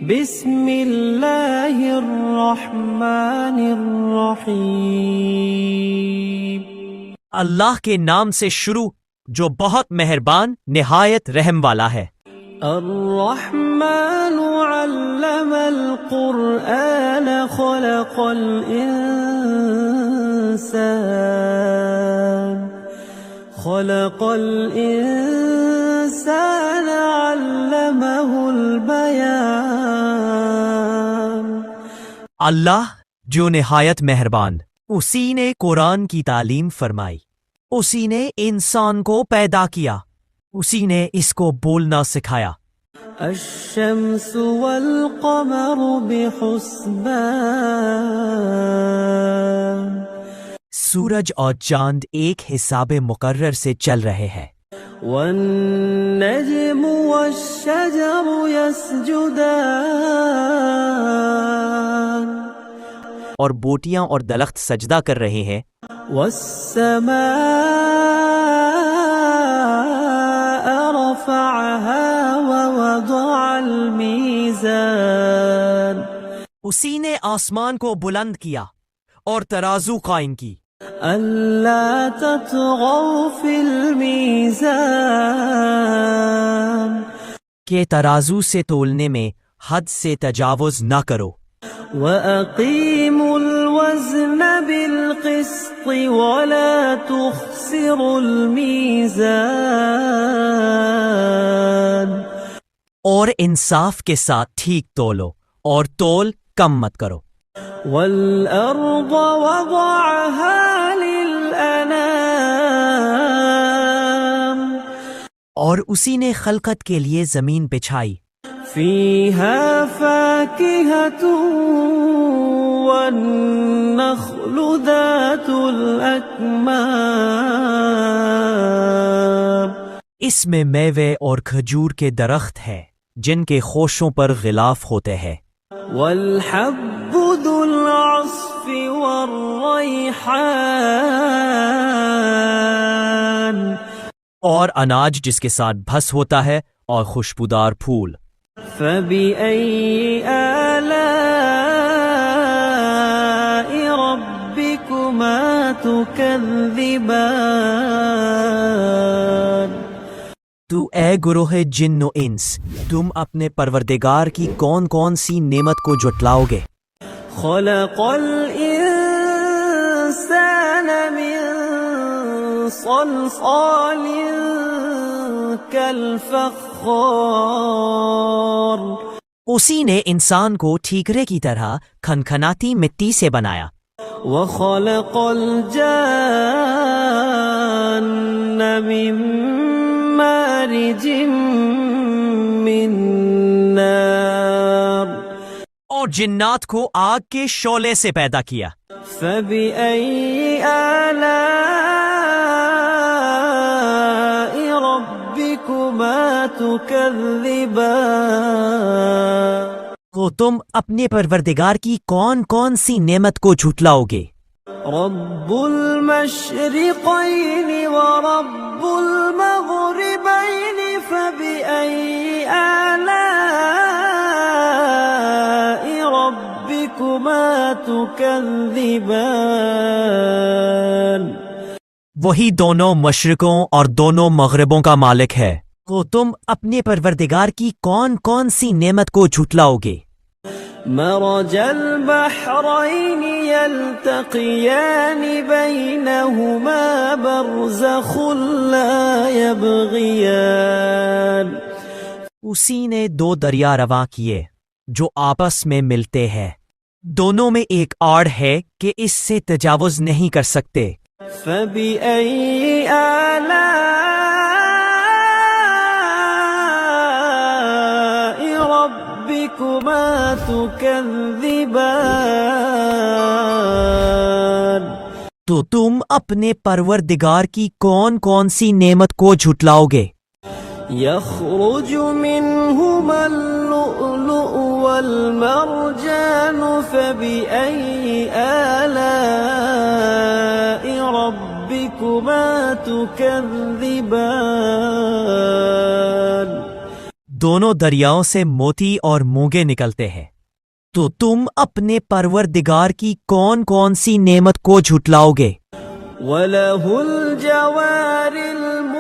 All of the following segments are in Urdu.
بسم اللہ الرحمن الرحیم۔ اللہ کے نام سے شروع جو بہت مہربان نہایت رحم والا ہے۔ الرحمن علم القرآن خلق الإنسان علمه البیان۔ اللہ جو نہایت مہربان، اسی نے قرآن کی تعلیم فرمائی، اسی نے انسان کو پیدا کیا، اسی نے اس کو بولنا سکھایا۔ الشمس والقمر بحسبان۔ سورج اور چاند ایک حساب مقرر سے چل رہے ہیں۔ والنجم والشجر يسجدان۔ اور بوٹیاں اور درخت سجدہ کر رہے ہیں۔ والسماء رفعها ووضع الميزان۔ اسی نے آسمان کو بلند کیا اور ترازو قائم کی۔ ألا تطغوا في الميزان۔ کہ ترازو سے تولنے میں حد سے تجاوز نہ کرو۔ وَأَقِيمُوا الْوَزْنَ بِالْقِسْطِ وَلَا تُخْسِرُوا الْمِيزَانَ۔ اور انصاف کے ساتھ ٹھیک تولو اور تول کم مت کرو۔ وَالْأَرْضَ وَضَعَهَا لِلْأَنَامِ۔ اور اسی نے خلقت کے لیے زمین بچھائی۔ فِيهَا فَاكِهَةٌ وَالنَّخْلُ ذَاتُ الْأَكْمَامِ۔ اس میں میوے اور کھجور کے درخت ہیں جن کے خوشوں پر غلاف ہوتے ہیں۔ وَالْحَبُّ ذُو الْعَصْفِ وَالرَّيْحَانِ۔ اور اناج جس کے ساتھ بھس ہوتا ہے اور خوشبودار پھول۔ فَبِأَيِّ آلَاءِ رَبِّكُمَا تُكَذِّبَانِ۔ تو اے گروہ جن و انس، تم اپنے پروردگار کی کون کون سی نعمت کو جھٹلاؤ گے؟ خَلَقَ الْإِنسَانَ مِنْ صَلْصَالٍ كَالْفَخَّارِ۔ اسی نے انسان کو ٹھیکرے کی طرح کھنکھناتی مٹی سے بنایا۔ وَخَلَقَ الْجَانَّ مِن مَارِجٍ مِّن نَارٍ۔ اور جنات کو آگ کے شعلے سے پیدا کیا۔ فَبِأَيِّ آلَاءِ رَبِّكُمَا تُكَذِّبَانِ۔ تو تم اپنے پروردگار کی کون کون سی نعمت کو جھٹلاؤ گے؟ رب المشرقین ورب المغربین فبأي آلاء ربكما تكذبان۔ وہی دونوں مشرقوں اور دونوں مغربوں کا مالک ہے، تو تم اپنے پروردگار کی کون کون سی نعمت کو جھٹلاؤ گے؟ مرج البحرين يلتقيان بينهما برزخ لا يبغيان۔ اسی نے دو دریا رواں کیے جو آپس میں ملتے ہیں، دونوں میں ایک آڑ ہے کہ اس سے تجاوز نہیں کر سکتے۔ فبأي آلاء ربكما تكذبان۔ تو تم اپنے پروردگار کی کون کون سی نعمت کو جھٹلاؤ گے؟ يخرج منهما اللؤلؤ والمرجان فبأي آلاء ربكما تكذبان۔ دونوں دریاؤں سے موتی اور مونگے نکلتے ہیں، تو تم اپنے پروردگار کی کون کون سی نعمت کو جھٹلاؤ گے؟ وَلَهُ الْجَوَارِ الْمُنشَآتُ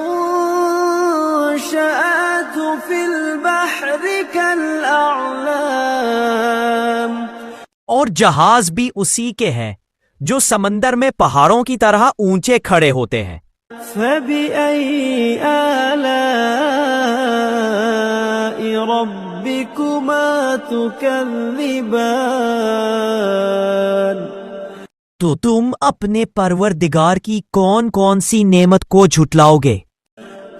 فِي الْبَحْرِ كَالْأَعْلَامِ، اور جہاز بھی اسی کے ہیں جو سمندر میں پہاڑوں کی طرح اونچے کھڑے ہوتے ہیں۔ فَبِأَيِّ آلَاءِ رَبِّكُمَا تُكَذِّبَانِ، تو تم اپنے پروردگار کی کون کون سی نعمت کو جھٹلاؤ گے؟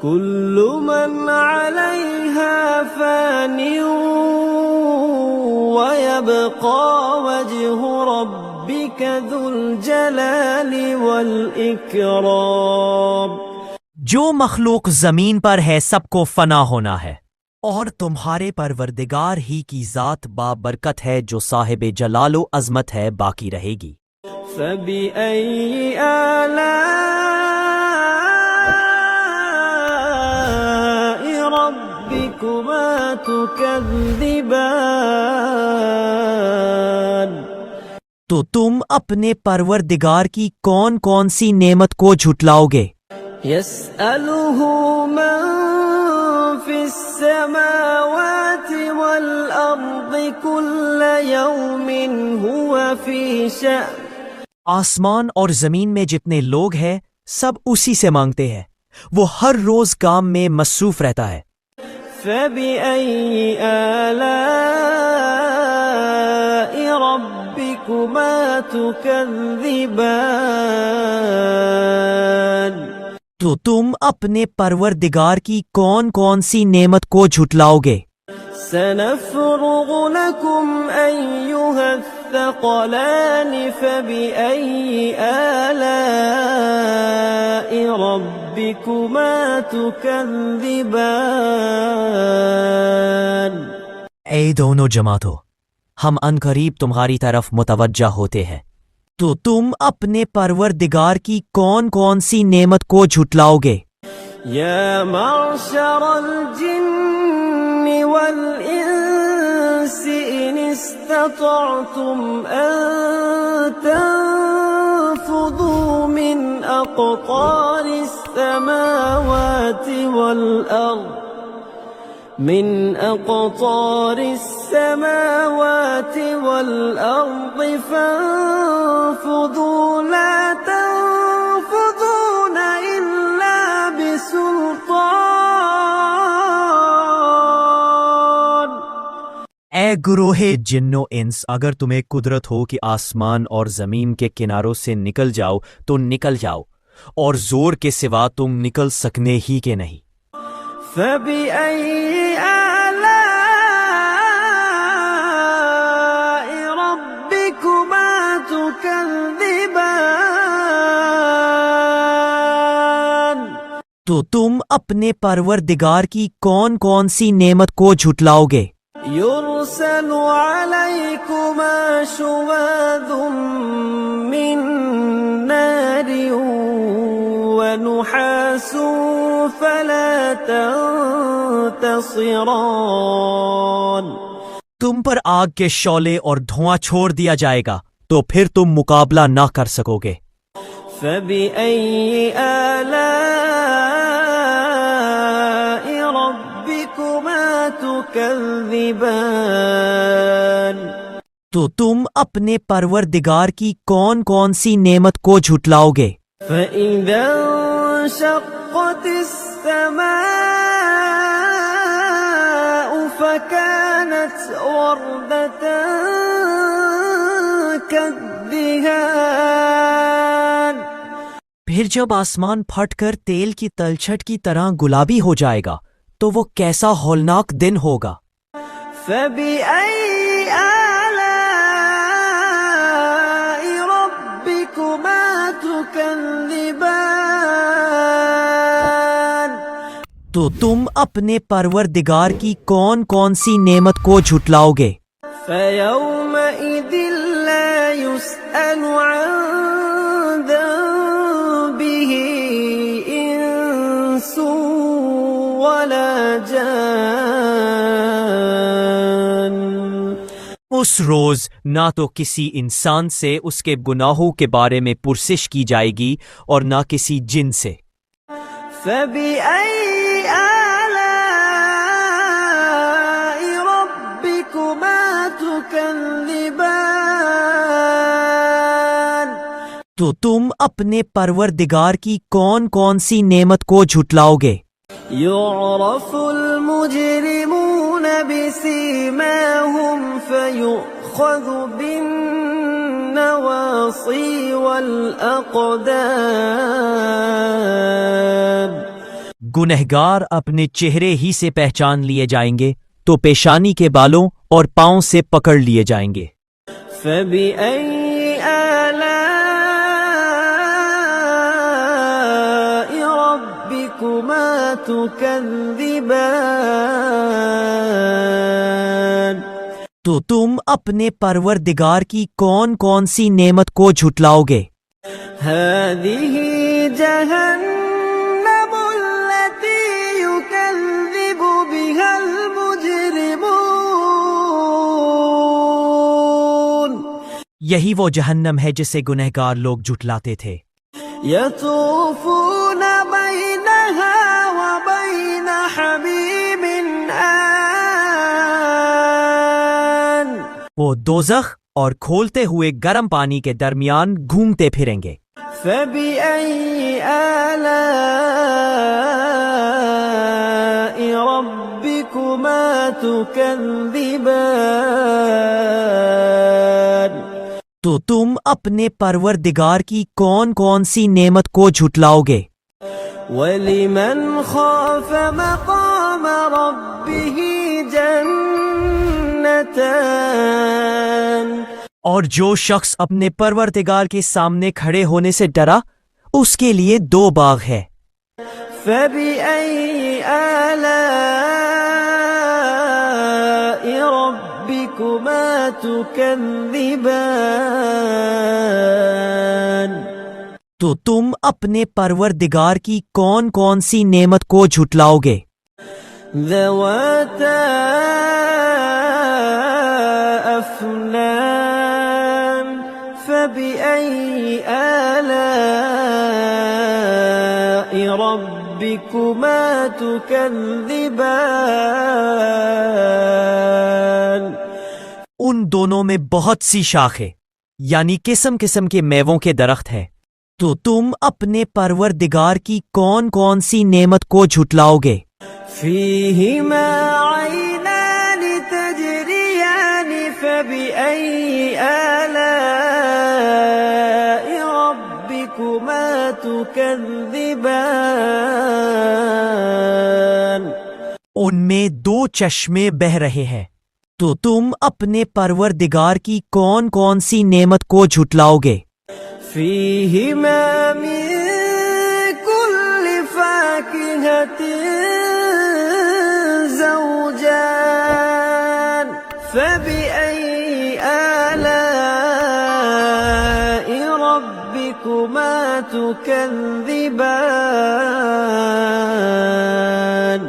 كُلُّ مَنْ عَلَيْهَا فَانٍ وَيَبْقَى وَجْهُ رَبِّكَ ذُو الْجَلَالِ وَالْإِكْرَامِ، جو مخلوق زمین پر ہے سب کو فنا ہونا ہے، اور تمہارے پروردگار ہی کی ذات بابرکت ہے جو صاحب جلال و عظمت ہے باقی رہے گی۔ فَبِأَيِّ آلَاءِ رَبِّكُمَا تُكَذِّبَانِ، تو تم اپنے پروردگار کی کون کون سی نعمت کو جھٹلاؤ گے؟ يَسْأَلُهُ مَن فِي السَّمَاوَاتِ وَالْأَرْضِ كُلَّ يَوْمٍ هُوَ فِي شَأْنٍ، آسمان اور زمین میں جتنے لوگ ہیں سب اسی سے مانگتے ہیں، وہ ہر روز کام میں مصروف رہتا ہے۔ فَبِأَيِّ آلَاءِ رَبِّكُمَا تُكَذِّبَانِ، تو تم اپنے پروردگار کی کون کون سی نعمت کو جھٹلاؤ گے؟ سَنَفْرُغُ لَكُمْ أَيُّهَ الثَّقَلَانِ فَبِأَيِّ آلَاءِ رَبِّكُمَا تُكَذِّبَانِ، اے دونوں جماعتوں، ہم عنقریب تمہاری طرف متوجہ ہوتے ہیں، تو تم اپنے پروردگار کی کون کون سی نعمت کو جھٹلاؤ گے؟ يَا مَعْشَرَ الْجِنِّ وَالْإِنسِ إِنِ اسْتَطَعْتُمْ أَن تَنفُذُوا مِنْ أَقْطَارِ السَّمَاوَاتِ وَالْأَرْضِ فَانفُذُوا لَا تَنفُذُونَ إِلَّا بِسُلْطَانٍ، اے گروہ جن و انس، اگر تمہیں قدرت ہو کہ آسمان اور زمین کے کناروں سے نکل جاؤ تو نکل جاؤ، اور زور کے سوا تم نکل سکنے ہی کے نہیں۔ فَبِأَيِّ آلَاءِ رَبِّكُمَا تُكَذِّبَانِ، تو تم اپنے پروردگار کی کون کون سی نعمت کو جھٹلاؤ گے؟ يُرْسَلُ عَلَيْكُمَا شُوَاظٌ مِّن نَّارٍ وَنُحَاسٌ فَلَا تَنتَصِرَانِ، تم پر آگ کے شعلے اور دھواں چھوڑ دیا جائے گا تو پھر تم مقابلہ نہ کر سکو گے۔ فَبِأَيِّ آلَاءِ رَبِّكُمَا تُكَذِّبَانِ، تو تم اپنے پروردگار کی کون کون سی نعمت کو جھٹلاؤ گے؟ فَإِذَا انشَقَّتِ السَّمَاءُ فَكَانَتْ وَرْدَةً كَالدِّهَانِ، پھر جب آسمان پھٹ کر تیل کی تلچھٹ کی طرح گلابی ہو جائے گا تو وہ کیسا ہولناک دن ہوگا۔ فَبِأَيِّ آلَاءِ رَبِّكُمَا تُكَذِّبَانِ، تو تم اپنے پروردگار کی کون کون سی نعمت کو جھٹلاؤ گے؟ فَيَوْمَئِذٍ لَا يُسْأَلُ عَن ذَنبِهِ إِنسٌ وَلَا جَانٌ، اس روز نہ تو کسی انسان سے اس کے گناہوں کے بارے میں پرسش کی جائے گی اور نہ کسی جن سے۔ فَبِأَيِّ آلَاءِ رَبِّكُمَا تُكَذِّبَانِ؟ تو تم اپنے پروردگار کی کون کون سی نعمت کو جھٹلاؤ گے؟ يُعْرَفُ الْمُجْرِمُونَ بِسِيمَاهُمْ فَيُؤْخَذُ بِالنَّوَاصِي وَالْأَقْدَامِ۔ گنہگار اپنے چہرے ہی سے پہچان لیے جائیں گے تو پیشانی کے بالوں اور پاؤں سے پکڑ لیے جائیں گے۔ فَبِأَيِّ آلَاءِ رَبِّكُمَا تُكَذِّبَانِ؟ تو تم اپنے پروردگار کی کون کون سی نعمت کو جھٹلاؤ گے؟ هَذِهِ جَهَنَّمُ الَّتِي يُكَذِّبُ بِهَا الْمُجْرِمُونَ۔ یہی وہ جہنم ہے جسے گنہگار لوگ جھٹلاتے تھے۔ يَطُوفُونَ بَيْنَهَا وَبَيْنَ حَمِيمٍ آنٍ۔ وہ دوزخ اور کھولتے ہوئے گرم پانی کے درمیان گھومتے پھریں گے۔ فَبِأَيِّ آلَاءِ رَبِّكُمَا تُكَذِّبَانِ؟ تو تم اپنے پروردگار کی کون کون سی نعمت کو جھٹلاؤ گے؟ وَلِمَنْ خَافَ مَقَامَ رَبِّهِ جَنَّتَانِ؟ اور جو شخص اپنے پروردگار کے سامنے کھڑے ہونے سے ڈرا اس کے لیے 2 باغ ہے۔ فَبِأَيِّ آلَاءِ رَبِّكُمَا تُكَذِّبَانِ؟ تو تم اپنے پروردگار کی کون کون سی نعمت کو جھٹلاؤ گے؟ ذَوَاتَا أَفْنَانٍ فَبِأَيِّ آلَاءِ رَبِّكُمَا تُكَذِّبَانِ؟ ان دونوں میں بہت سی شاخیں یعنی قسم قسم کے میووں کے درخت ہیں، تو تم اپنے پروردگار کی کون کون سی نعمت کو جھٹلاؤ گے؟ فِيهِمَا عَيْنَانِ تَجْرِيَانِ فَبِأَيِّ آلَاءِ رَبِّكُمَا تُكَذِّبَانِ؟ ان میں 2 چشمے بہہ رہے ہیں، تو تم اپنے پروردگار کی کون کون سی نعمت کو جھٹلاؤ گے؟ فِيهِمَا مِن كُلِّ فَاكِهَةٍ زَوْجَانِ فَبِأَيِّ آلَاءِ رَبِّكُمَا تُكَذِّبَانِ؟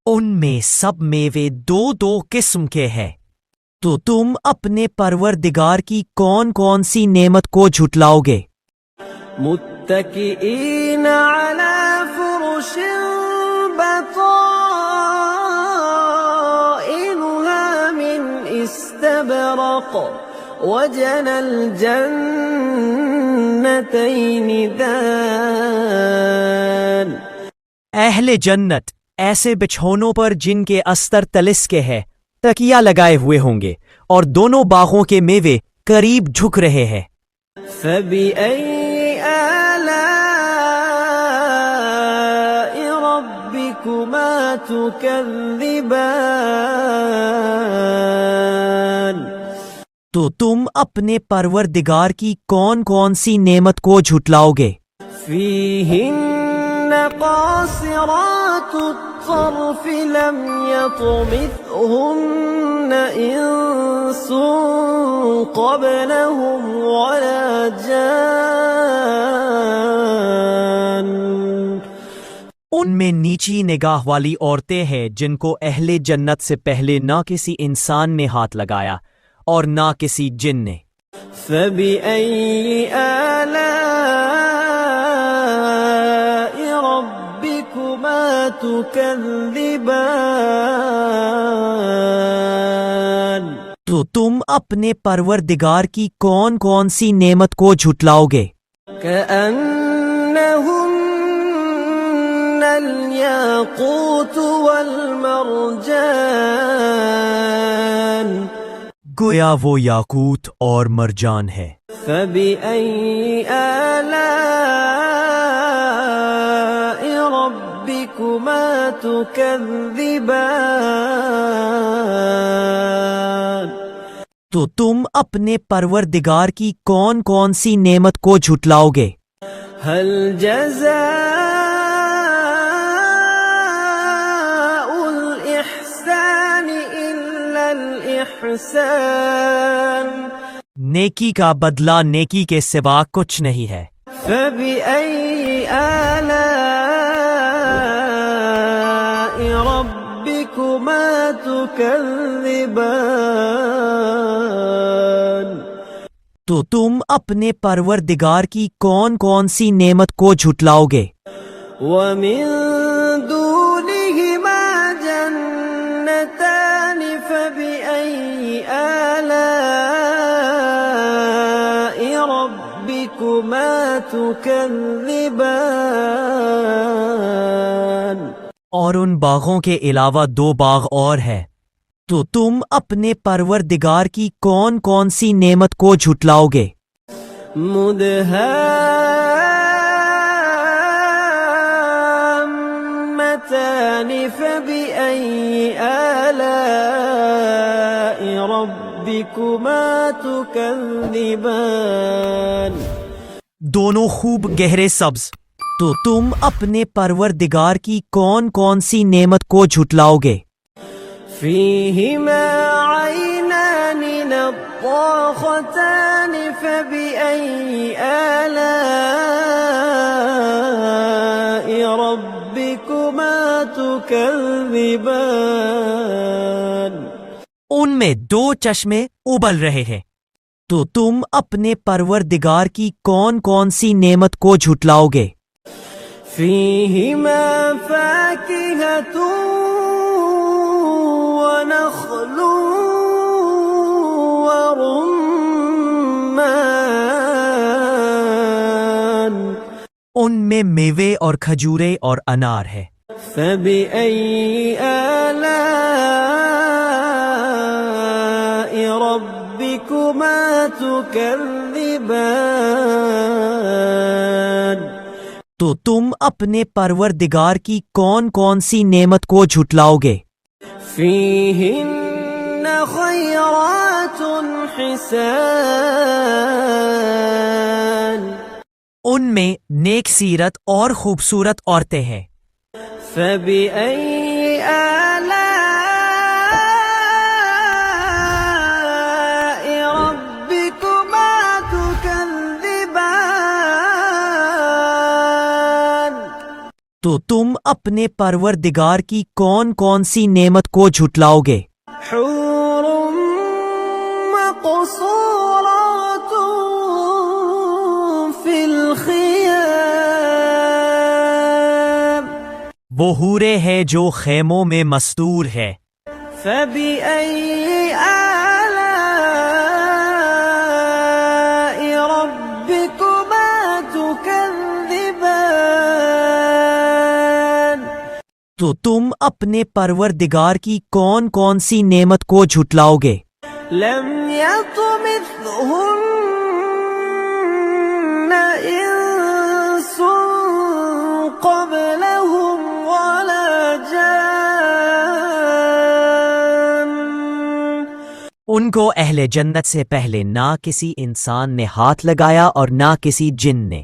ان میں سب میوے 2 قسم کے ہیں، تو تم اپنے پروردگار کی کون کون سی نعمت کو جھٹلاؤ گے؟ متكئين على فرش بطائنها من استبرق وجنى الجنتين دان۔ اہل جنت ایسے بچھونوں پر جن کے استر تلس کے ہے تکیہ لگائے ہوئے ہوں گے اور دونوں باغوں کے میوے قریب جھک رہے ہیں۔ فَبِأَيِّ آلَاءِ رَبِّكُمَا تُكَذِّبَانِ؟ تو تم اپنے پروردگار کی کون کون سی نعمت کو جھٹلاؤ گے؟ فِيهِنَّ قَاصِرَاتُ الطَّرْفِ لَمْ يَطْمِثْهُنَّ إِنسٌ قَبْلَهُمْ وَلَا جَانٌّ۔ ان میں نیچی نگاہ والی عورتیں ہیں جن کو اہل جنت سے پہلے نہ کسی انسان نے ہاتھ لگایا اور نہ کسی جن نے۔ فبأي آلاء ربكما تكذبان؟ تو تم اپنے پروردگار کی کون کون سی نعمت کو جھٹلاؤ گے؟ كأنهن الياقوت والمرجان، گویا وہ یاقوت اور مرجان ہے۔ فبأي آلاء ربكما تكذبان؟ تو تم اپنے پروردگار کی کون کون سی نعمت کو جھٹلاؤ گے؟ هل جزاء الإحسان إلا الإحسان؟ نیکی کا بدلہ نیکی کے سوا کچھ نہیں ہے۔ فبأي آلاء ربكما تكذبان؟ تو تم اپنے پروردگار کی کون کون سی نعمت کو جھٹلاؤ گے؟ ومن دونهما جنتان فبأي آلاء ربكما تكذبان؟ اور ان باغوں کے علاوہ دو باغ اور ہے، تو تم اپنے پروردگار کی کون کون سی نعمت کو جھٹلاؤ گے؟ مدهامتان فبأي آلاء ربكما تكذبان؟ دونوں خوب گہرے سبز، تو تم اپنے پروردگار کی کون کون سی نعمت کو جھٹلاؤ گے؟ فيهما عينان نضاختان فبأي آلاء ربكما تكذبان؟ ان میں دو چشمے ابل رہے ہیں، تو تم اپنے پروردگار کی کون کون سی نعمت کو جھٹلاؤ گے؟ فيهما فاكهة ونخل ورمان، ان میں میوے اور کھجورے اور انار ہے۔ فبأي آلاء ربكما تكذبان؟ تو تم اپنے پروردگار کی کون کون سی نعمت کو جھٹلاؤ گے؟ فيهن خيرات حسان، ان میں نیک سیرت اور خوبصورت عورتیں ہیں۔ فبأي آلاء ربكما تكذبان؟ تو تم اپنے پروردگار کی کون کون سی نعمت کو جھٹلاؤ گے؟ حور مقصورات في الخيام، وہ حورے ہے جو خیموں میں مستور ہے۔ فبأي آلاء ربكما تكذبان؟ تو تم اپنے پروردگار کی کون کون سی نعمت کو جھٹلاؤ گے؟ لم يطمثهن إنس قبلهم ولا جان، ان کو اہل جنت سے پہلے نہ کسی انسان نے ہاتھ لگایا اور نہ کسی جن نے۔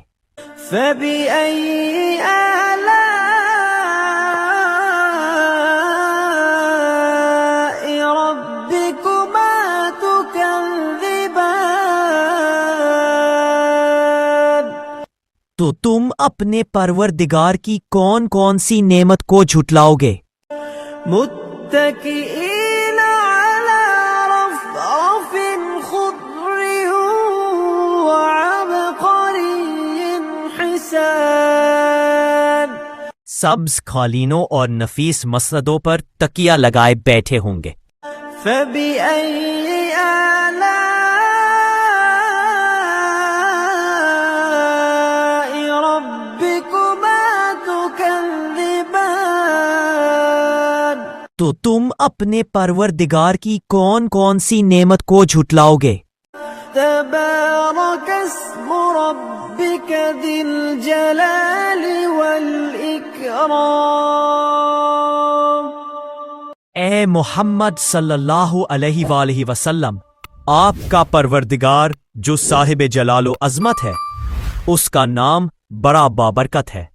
فبأي آلاء ربكما تكذبان؟ تو تم اپنے پروردگار کی کون کون سی نعمت کو جھٹلاؤ گے؟ متكئين على رفرف سبز قالینوں اور نفیس مسندوں پر تکیہ لگائے بیٹھے ہوں گے۔ فبأي آلاء ربكما تكذبان؟ تو تم اپنے پروردگار کی کون کون سی نعمت کو جھٹلاؤ گے؟ تبارك اسم ربك ذي الجلال والإكرام۔ اے محمد صلی اللہ علیہ وآلہ وسلم، آپ کا پروردگار جو صاحب جلال و عظمت ہے، اس کا نام بڑا بابرکت ہے۔